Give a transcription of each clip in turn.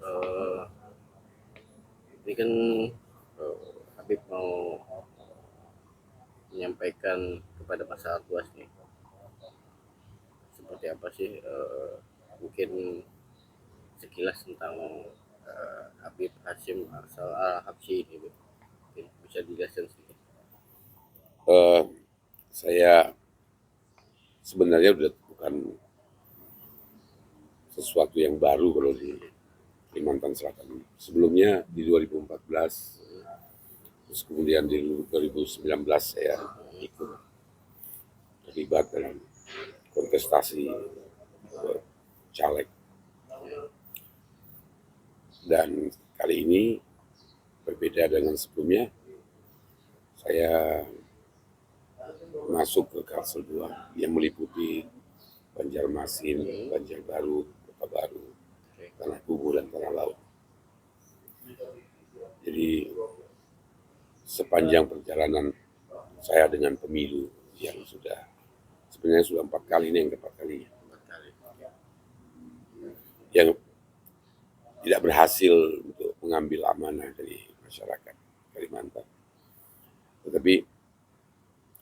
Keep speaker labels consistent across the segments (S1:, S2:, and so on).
S1: eh, ini kan Habib mau menyampaikan kepada masyarakat luas nih, seperti apa sih mungkin sekilas tentang Habib Hashim Asal Al-Habsyi ini, mungkin bisa dijelaskan sedikit.
S2: Eh, saya sebenarnya udah bukan sesuatu yang baru kalau di Kalimantan Selatan. Sebelumnya di 2014, terus kemudian di 2019 saya ikut terlibat dalam kontestasi caleg. Dan kali ini berbeda dengan sebelumnya, saya masuk ke Kalsel 2 yang meliputi Banjarmasin, Banjarbaru, Kota Baru, Tanah Kubu, dan Tanah Laut. Jadi sepanjang perjalanan saya dengan pemilu yang sebenarnya sudah 4 kali, ini yang keempat kalinya, yang tidak berhasil untuk mengambil amanah dari masyarakat Kalimantan, tetapi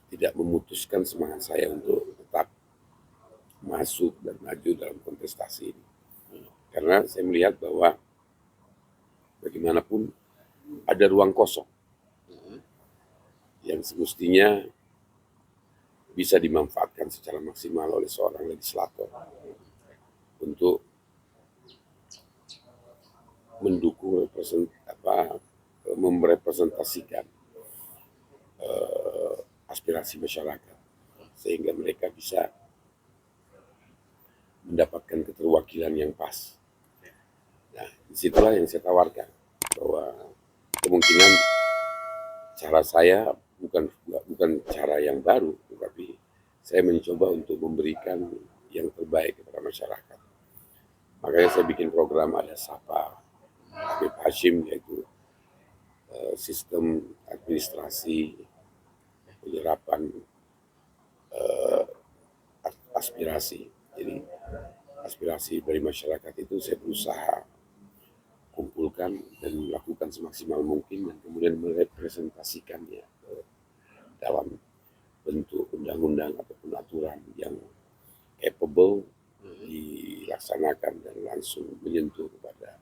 S2: tidak memutuskan semangat saya untuk tetap masuk dan maju dalam kontestasi ini. Karena saya melihat bahwa bagaimanapun ada ruang kosong yang semestinya bisa dimanfaatkan secara maksimal oleh seorang legislator untuk mendukung merepresentasikan aspirasi masyarakat sehingga mereka bisa mendapatkan keterwakilan yang pas. Nah, disitulah yang saya tawarkan bahwa kemungkinan cara saya bukan cara yang baru, tetapi saya mencoba untuk memberikan yang terbaik kepada masyarakat. Makanya saya bikin program ada Sapa Habib Hashim, yaitu sistem administrasi penyerapan aspirasi. Jadi aspirasi dari masyarakat itu saya berusaha kumpulkan dan melakukan semaksimal mungkin dan kemudian merepresentasikannya dalam bentuk undang-undang ataupun aturan yang capable dilaksanakan dan langsung menyentuh kepada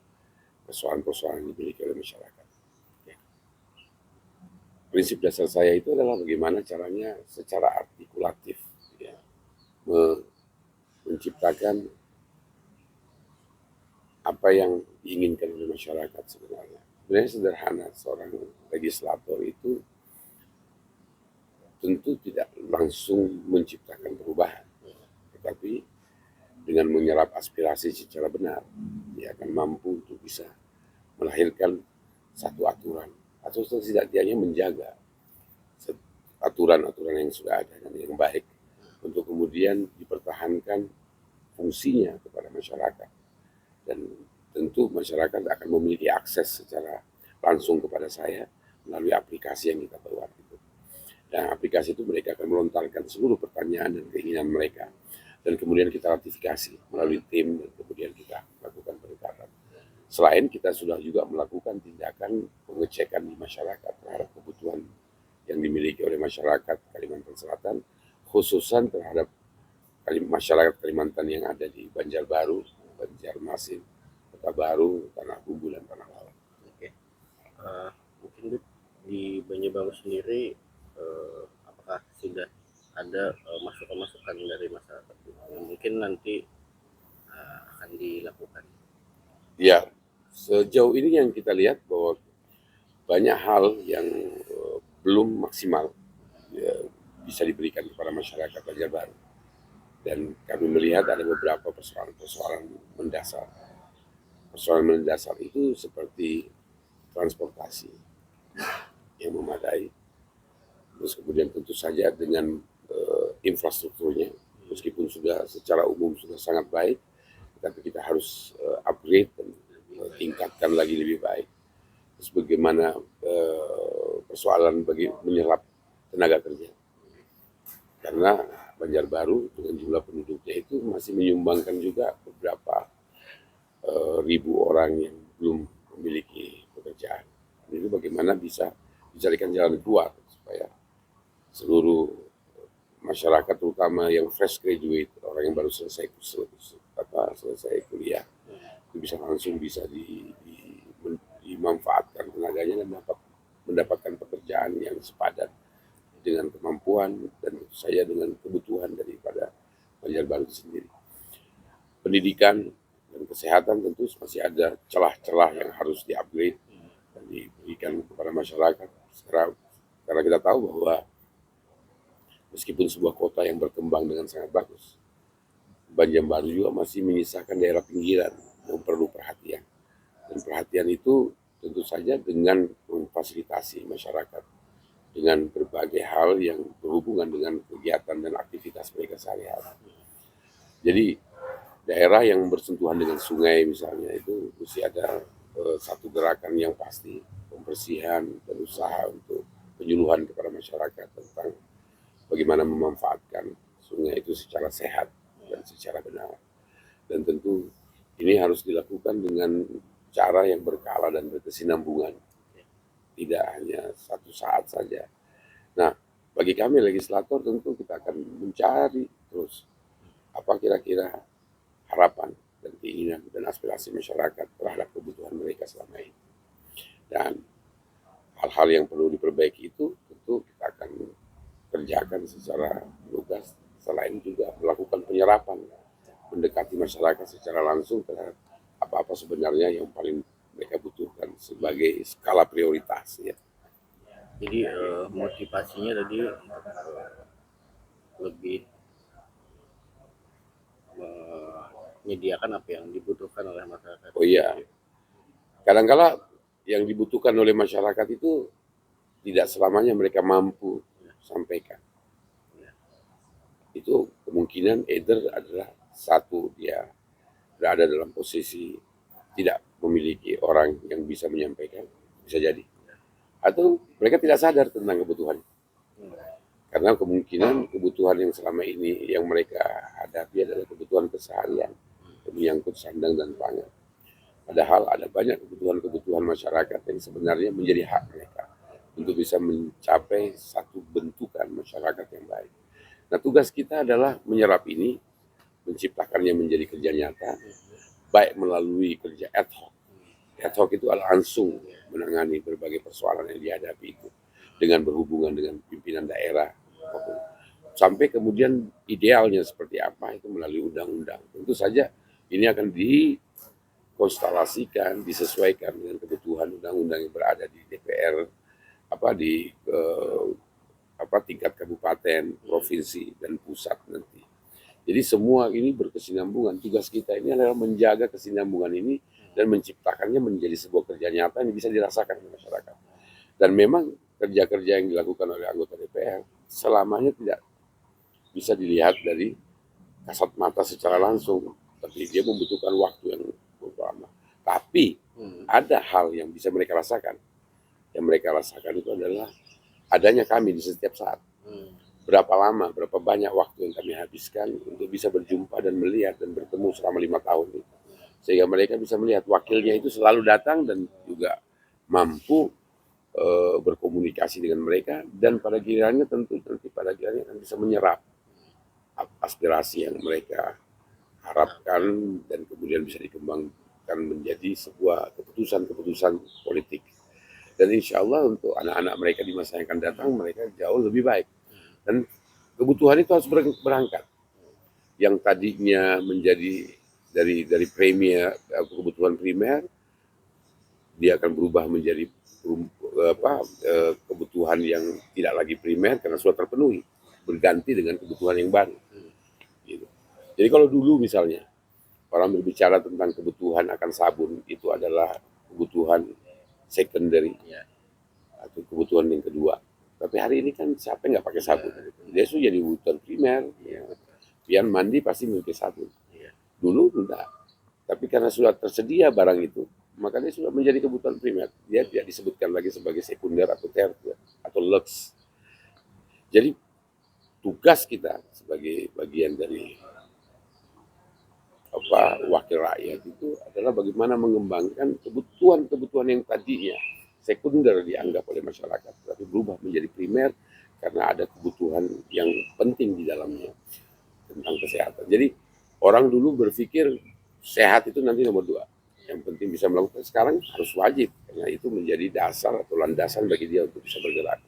S2: persoalan-persoalan yang dimiliki oleh masyarakat. Prinsip dasar saya itu adalah bagaimana caranya secara artikulatif ya, menciptakan apa yang diinginkan oleh masyarakat sebenarnya. Sebenarnya sederhana, seorang legislator itu tentu tidak langsung menciptakan perubahan, tetapi dengan menyerap aspirasi secara benar, dia akan mampu untuk bisa melahirkan satu aturan atau setidaknya menjaga aturan-aturan yang sudah ada dan yang baik untuk kemudian dipertahankan fungsinya kepada masyarakat. Dan tentu masyarakat akan memiliki akses secara langsung kepada saya melalui aplikasi yang kita buat itu. Dan aplikasi itu mereka akan melontarkan seluruh pertanyaan dan keinginan mereka. Dan kemudian kita ratifikasi melalui tim dan kemudian kita lakukan pendekatan. Selain kita sudah juga melakukan tindakan pengecekan di masyarakat terhadap kebutuhan yang dimiliki oleh masyarakat Kalimantan Selatan, khususan terhadap masyarakat Kalimantan yang ada di Banjarbaru, Banjarmasin, Kota Baru, Tanah Kubu, dan Tanah Laut.
S1: Oke. Mungkin di Banjarbaru sendiri apakah sudah ada masukan-masukan dari masyarakat yang mungkin nanti akan dilakukan?
S2: Ya, sejauh ini yang kita lihat bahwa banyak hal yang belum maksimal ya, bisa diberikan kepada masyarakat Banjarbaru. Dan kami melihat ada beberapa persoalan-persoalan mendasar. Persoalan mendasar itu seperti transportasi yang memadai, terus kemudian tentu saja dengan infrastrukturnya, meskipun sudah secara umum sudah sangat baik, tapi kita harus upgrade dan tingkatkan lagi lebih baik. Terus bagaimana persoalan bagi menyerap tenaga kerja, karena Banjarbaru dengan jumlah penduduknya itu masih menyumbangkan juga beberapa ribu orang yang belum memiliki pekerjaan. Ini bagaimana bisa dicarikan jalan keluar supaya seluruh masyarakat, terutama yang fresh graduate, orang yang baru selesai kuliah, itu bisa langsung dimanfaatkan tenaganya dan mendapatkan pekerjaan yang sepadan dengan kemampuan dan tentu saja dengan kebutuhan daripada Banjarbaru itu sendiri. Pendidikan dan kesehatan tentu masih ada celah-celah yang harus di-upgrade dan diberikan kepada masyarakat. Karena kita tahu bahwa meskipun sebuah kota yang berkembang dengan sangat bagus, Banjarbaru juga masih menyisakan daerah pinggiran yang perlu perhatian. Dan perhatian itu tentu saja dengan memfasilitasi masyarakat dengan berbagai hal yang berhubungan dengan kegiatan dan aktivitas mereka sehari-hari. Jadi daerah yang bersentuhan dengan sungai misalnya itu mesti ada satu gerakan yang pasti, pembersihan dan usaha untuk penyuluhan kepada masyarakat tentang bagaimana memanfaatkan sungai itu secara sehat dan secara benar. Dan tentu ini harus dilakukan dengan cara yang berkala dan berkesinambungan, tidak hanya satu saat saja. Nah, bagi kami legislator tentu kita akan mencari terus apa kira-kira harapan dan keinginan dan aspirasi masyarakat terhadap kebutuhan mereka selama ini. Dan hal-hal yang perlu diperbaiki itu tentu kita akan kerjakan secara lugas, selain juga melakukan penyerapan, mendekati masyarakat secara langsung terhadap apa-apa sebenarnya yang paling mereka butuhkan sebagai skala prioritas ya.
S1: Jadi motivasinya tadi lebih menyediakan apa yang dibutuhkan oleh masyarakat.
S2: Oh iya, kadang-kala yang dibutuhkan oleh masyarakat itu tidak selamanya mereka mampu sampaikan. Itu kemungkinan either adalah satu, dia berada dalam posisi tidak memiliki orang yang bisa menyampaikan, bisa jadi. Atau mereka tidak sadar tentang kebutuhan. Karena kemungkinan kebutuhan yang selama ini yang mereka hadapi adalah kebutuhan keseharian yang menyangkut sandang dan pangan. Padahal ada banyak kebutuhan-kebutuhan masyarakat yang sebenarnya menjadi hak mereka untuk bisa mencapai satu bentukan masyarakat yang baik. Nah, tugas kita adalah menyerap ini, menciptakannya menjadi kerja nyata, baik melalui kerja ad hoc. Ad hoc itu adalah langsung menangani berbagai persoalan yang dihadapi itu dengan berhubungan dengan pimpinan daerah, sampai kemudian idealnya seperti apa itu melalui undang-undang. Tentu saja ini akan dikonstelasikan, disesuaikan dengan kebutuhan undang-undang yang berada di DPR, tingkat kabupaten, provinsi dan pusat nanti. Jadi semua ini berkesinambungan. Tugas kita ini adalah menjaga kesinambungan ini dan menciptakannya menjadi sebuah kerja nyata yang bisa dirasakan oleh masyarakat. Dan memang kerja-kerja yang dilakukan oleh anggota DPR selamanya tidak bisa dilihat dari kasat mata secara langsung, tapi dia membutuhkan waktu yang lama. Tapi ada hal yang bisa mereka rasakan. Yang mereka rasakan itu adalah adanya kami di setiap saat. Berapa lama, berapa banyak waktu yang kami habiskan untuk bisa berjumpa dan melihat dan bertemu selama 5 tahun itu. Sehingga mereka bisa melihat wakilnya itu selalu datang dan juga mampu berkomunikasi dengan mereka, dan pada gilirannya tentu nanti pada gilirannya akan bisa menyerap aspirasi yang mereka harapkan dan kemudian bisa dikembangkan menjadi sebuah keputusan-keputusan politik. Dan insya Allah untuk anak-anak mereka di masa yang akan datang, mereka jauh lebih baik. Dan kebutuhan itu harus berangkat. Yang tadinya menjadi dari premier, kebutuhan primer, dia akan berubah menjadi kebutuhan yang tidak lagi primer karena sudah terpenuhi, berganti dengan kebutuhan yang baru. Gitu. Jadi kalau dulu misalnya orang berbicara tentang kebutuhan akan sabun, itu adalah kebutuhan secondary atau kebutuhan yang kedua. Tapi hari ini kan siapa yang nggak pakai sabun? Dia sudah jadi kebutuhan primer. Pian mandi pasti pakai sabun. Dulu enggak. Tapi karena sudah tersedia barang itu, maka dia sudah menjadi kebutuhan primer. Dia tidak disebutkan lagi sebagai sekunder atau tersier atau lux. Jadi tugas kita sebagai bagian dari wakil rakyat itu adalah bagaimana mengembangkan kebutuhan-kebutuhan yang tadinya sekunder dianggap oleh masyarakat, tapi berubah menjadi primer karena ada kebutuhan yang penting di dalamnya tentang kesehatan. Jadi orang dulu berpikir sehat itu nanti nomor 2. Yang penting bisa melakukan, sekarang harus wajib karena itu menjadi dasar atau landasan bagi dia untuk bisa bergerak.